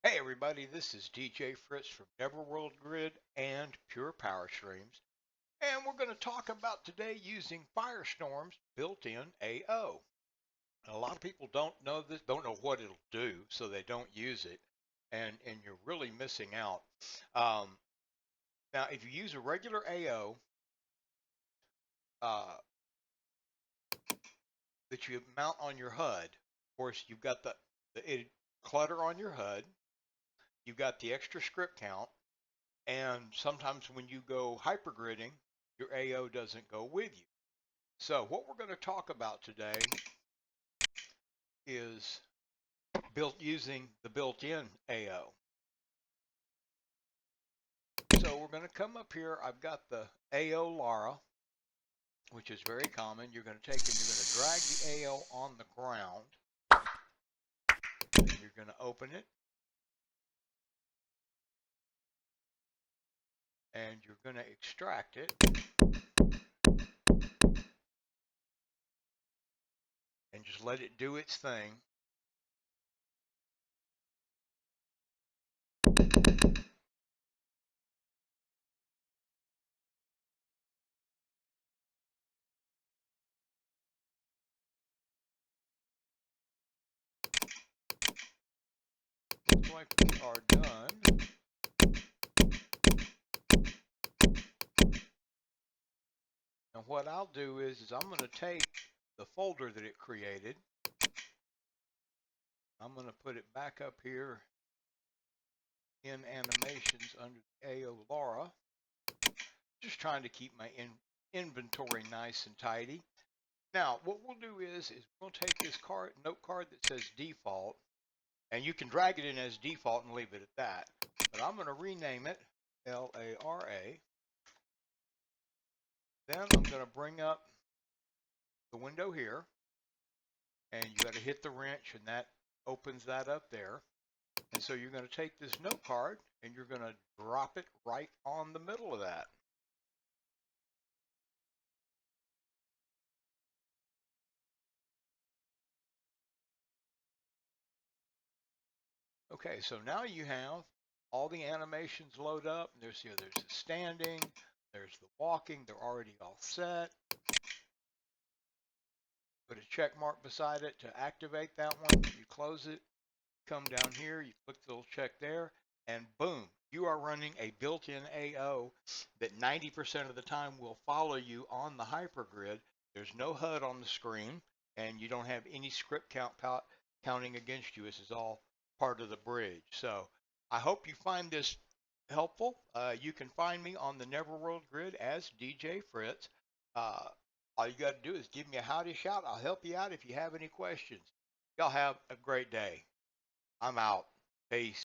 Hey everybody, this is DJ Fritz from Neverworld Grid and Pure Power Streams, and we're going to talk about today using Firestorm's built-in AO. And a lot of people don't know this, don't know what it'll do, so they don't use it, and you're really missing out. Um, Now, if you use a regular AO uh, that you mount on your HUD, of course you've got the clutter on your HUD, you've got the extra script count. And sometimes when you go hypergridding, your AO doesn't go with you. So what we're going to talk about today is built using the built-in AO. So we're going to come up here. I've got the AO Lara, which is very common. You're going to take and you're going to drag the AO on the ground. And you're going to open it. And you're going to extract it. And just let it do its thing. Looks like we are done. And what I'll do is I'm going to take the folder that it created. I'm going to put it back up here in animations under the AO Lara. Just trying to keep my inventory nice and tidy. Now, what we'll do is we'll take this note card that says default, and you can drag it in as default and leave it at that. But I'm going to rename it LARA. Then I'm going to bring up the window here, and you got to hit the wrench, and that opens that up there. And so you're going to take this note card and you're going to drop it right on the middle of that. Okay, so now you have all the animations load up. There's the standing, there's the walking, they're already all set. Put a check mark beside it to activate that one. You close it, come down here, you click the little check there, and boom, you are running a built-in AO that 90% of the time will follow you on the hypergrid. There's no HUD on the screen, and you don't have any script counting against you. This is all part of the bridge. So I hope you find this helpful. You can find me on the Neverworld Grid as DJ Fritz. Uh, all you got to do is give me a howdy shout. I'll help you out if you have any questions. Y'all have a great day. I'm out. Peace.